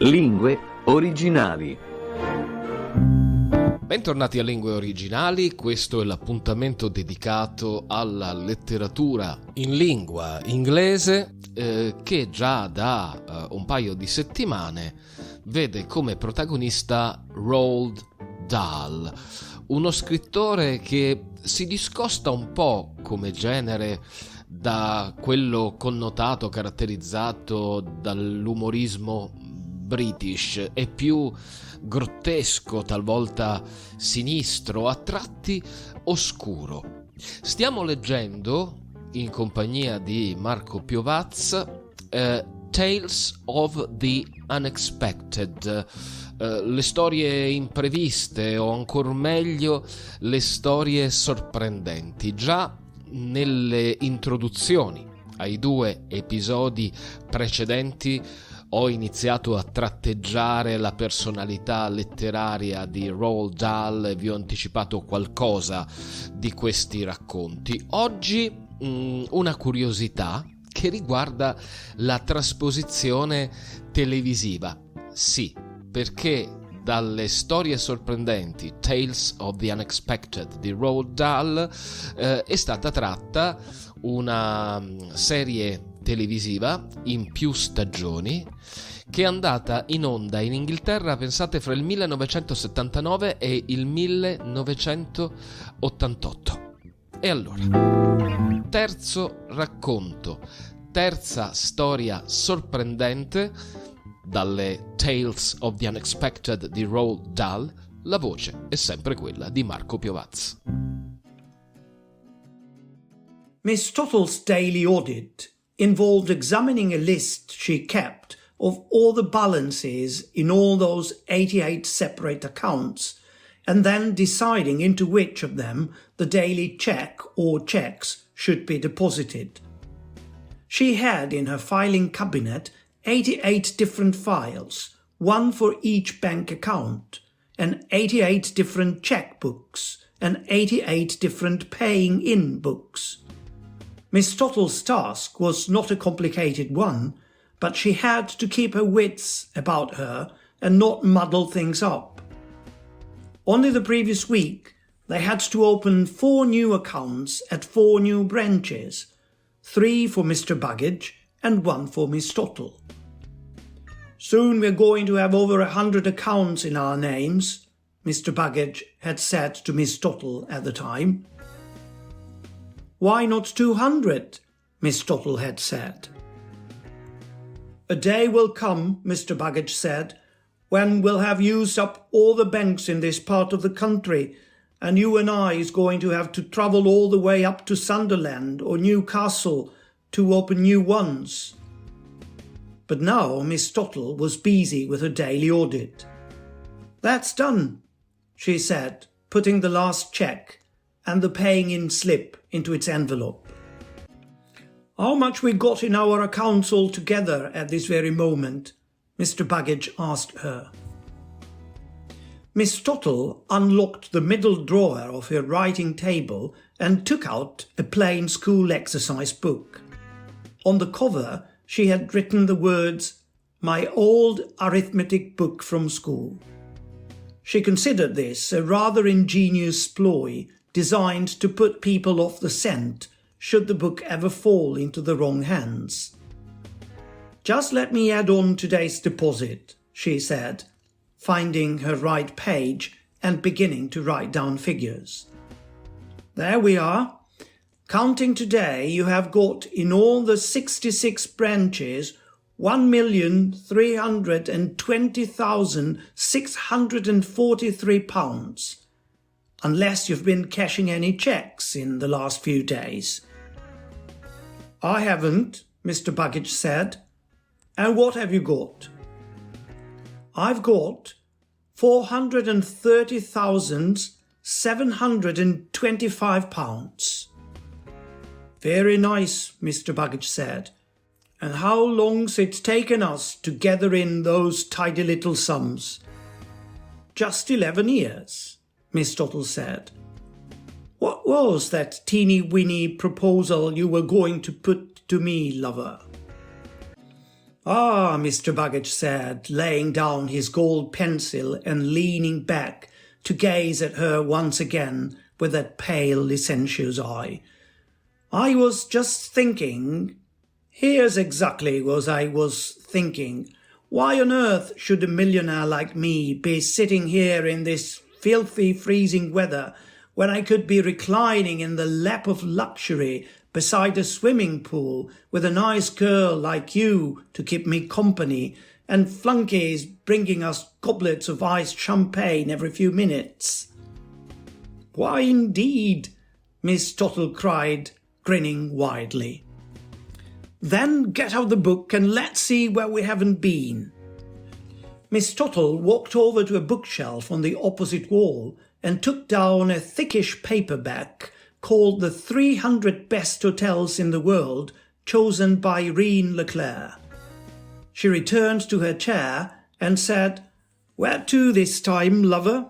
Lingue originali. Bentornati a Lingue Originali, questo è l'appuntamento dedicato alla letteratura in lingua inglese che già da un paio di settimane vede come protagonista Roald Dahl, uno scrittore che si discosta un po' come genere da quello connotato, caratterizzato dall'umorismo British, è più grottesco, talvolta sinistro, a tratti oscuro. Stiamo leggendo, in compagnia di Marco Piovaz, Tales of the Unexpected, le storie impreviste, o ancor meglio le storie sorprendenti. Già nelle introduzioni ai 2 episodi precedenti ho iniziato a tratteggiare la personalità letteraria di Roald Dahl e vi ho anticipato qualcosa di questi racconti. Oggi una curiosità che riguarda la trasposizione televisiva. Sì, perché dalle storie sorprendenti Tales of the Unexpected di Roald Dahl è stata tratta una serie televisiva in più stagioni che è andata in onda in Inghilterra, pensate, fra il 1979 e il 1988. E allora, terzo racconto, terza storia sorprendente dalle Tales of the Unexpected di Roald Dahl. La voce è sempre quella di Marco Piovaz. Miss Tottle's daily audit involved examining a list she kept of all the balances in all those 88 separate accounts, and then deciding into which of them the daily check or checks should be deposited. She had in her filing cabinet 88 different files, one for each bank account, and 88 different checkbooks, and 88 different paying-in books. Miss Tottle's task was not a complicated one, but she had to keep her wits about her and not muddle things up. Only the previous week, they had to open 4 new accounts at 4 new branches, 3 for Mr. Buggage and 1 for Miss Tottle. Soon we're going to have over 100 accounts in our names, Mr. Buggage had said to Miss Tottle at the time. Why not 200? Miss Tottle had said. A day will come, Mr. Buggage said, when we'll have used up all the banks in this part of the country, and you and I is going to have to travel all the way up to Sunderland or Newcastle to open new ones. But now Miss Tottle was busy with her daily audit. That's done, she said, putting the last cheque and the paying-in slip into its envelope. How much we got in our accounts altogether at this very moment? Mr. Buggage asked her. Miss Tottle unlocked the middle drawer of her writing table and took out a plain school exercise book. On the cover, she had written the words, "My old arithmetic book from school." She considered this a rather ingenious ploy designed to put people off the scent should the book ever fall into the wrong hands. Just let me add on today's deposit, she said, finding her right page and beginning to write down figures. There we are. Counting today, you have got in all the 66 branches 1,320,643 pounds. Unless you've been cashing any cheques in the last few days. I haven't, Mr. Buggage said. And what have you got? I've got 430,725 pounds. Very nice, Mr. Buggage said. And how long's it taken us to gather in those tidy little sums? just 11 years, Miss Tottle said. What was that teeny-weeny proposal you were going to put to me, lover? Ah, Mr. Baggage said, laying down his gold pencil and leaning back to gaze at her once again with that pale, licentious eye. I was just thinking. Here's exactly what I was thinking. Why on earth should a millionaire like me be sitting here in this filthy, freezing weather when I could be reclining in the lap of luxury beside a swimming pool with a nice girl like you to keep me company and flunkies bringing us goblets of iced champagne every few minutes? Why indeed, Miss Tottle cried, grinning widely. Then get out the book and let's see where we haven't been. Miss Tottle walked over to a bookshelf on the opposite wall and took down a thickish paperback called The 300 Best Hotels in the World, chosen by Irene Leclerc. She returned to her chair and said, Where to this time, lover?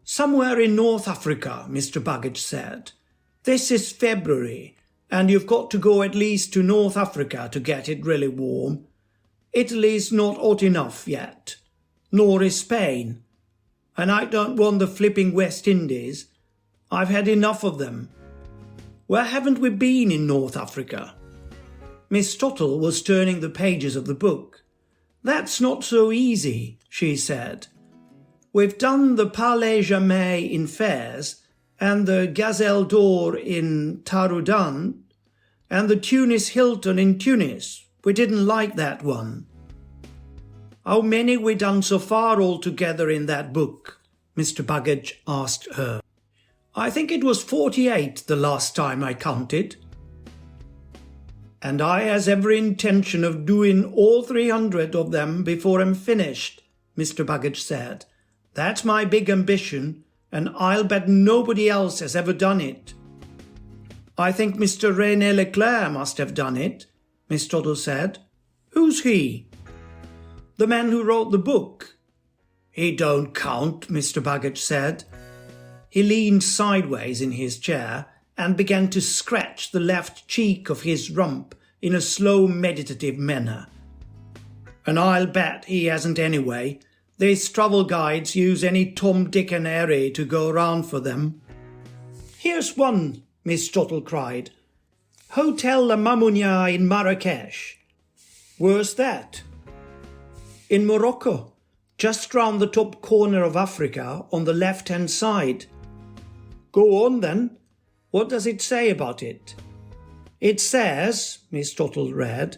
Somewhere in North Africa, Mr. Baggage said. This is February, and you've got to go at least to North Africa to get it really warm. Italy's not hot enough yet, nor is Spain. And I don't want the flipping West Indies. I've had enough of them. Where haven't we been in North Africa? Miss Tottle was turning the pages of the book. That's not so easy, she said. We've done the Palais Jamais in Fez, and the Gazelle d'Or in Taroudan, and the Tunis Hilton in Tunis. We didn't like that one. How many we done so far altogether in that book? Mr. Baggage asked her. I think it was 48 the last time I counted. And I has every intention of doing all 300 of them before I'm finished, Mr. Baggage said. That's my big ambition, and I'll bet nobody else has ever done it. I think Mr. René Leclerc must have done it, Miss Tottle said. Who's he? The man who wrote the book. He don't count, Mr. Baggage said. He leaned sideways in his chair and began to scratch the left cheek of his rump in a slow, meditative manner. And I'll bet he hasn't anyway. These travel guides use any Tom, Dick and Harry to go round for them. Here's one, Miss Tottle cried. Hotel La Mamounia in Marrakesh. Where's that? In Morocco, just round the top corner of Africa on the left-hand side. Go on then. What does it say about it? It says, Miss Tottle read,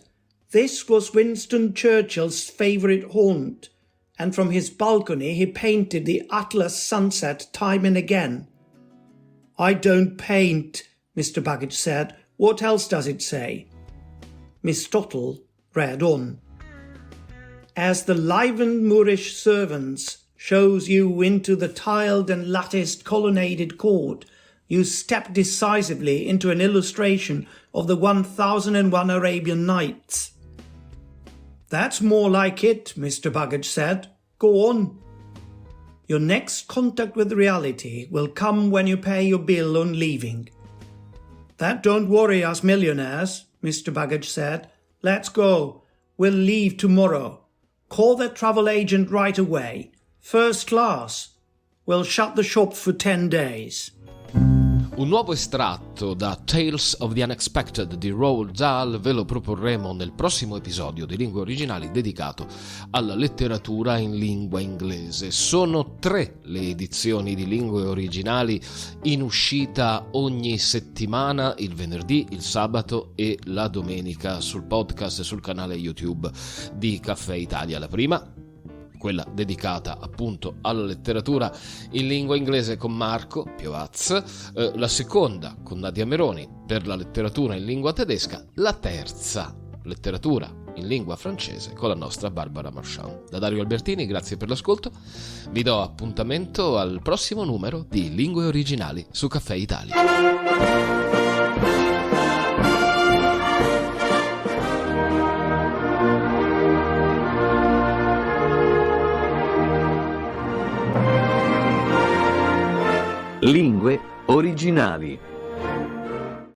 this was Winston Churchill's favourite haunt, and from his balcony he painted the Atlas sunset time and again. I don't paint, Mr. Baggage said. What else does it say? Miss Tottle read on. As the livened Moorish servants shows you into the tiled and latticed colonnaded court, you step decisively into an illustration of the 1001 Arabian Nights. That's more like it, Mr. Baggage said. Go on. Your next contact with reality will come when you pay your bill on leaving. That don't worry us millionaires, Mr. Baggage said. Let's go. We'll leave tomorrow. Call that travel agent right away. First class. We'll shut the shop for 10 days. Un nuovo estratto da Tales of the Unexpected di Roald Dahl ve lo proporremo nel prossimo episodio di Lingue Originali dedicato alla letteratura in lingua inglese. Sono 3 le edizioni di Lingue Originali in uscita ogni settimana, il venerdì, il sabato e la domenica sul podcast e sul canale YouTube di Caffè Italia. La prima, quella dedicata appunto alla letteratura in lingua inglese con Marco Piovaz, la seconda con Nadia Meroni per la letteratura in lingua tedesca, la terza letteratura in lingua francese con la nostra Barbara Marchand. Da Dario Albertini, grazie per l'ascolto, vi do appuntamento al prossimo numero di Lingue Originali su Caffè Italia. Lingue originali.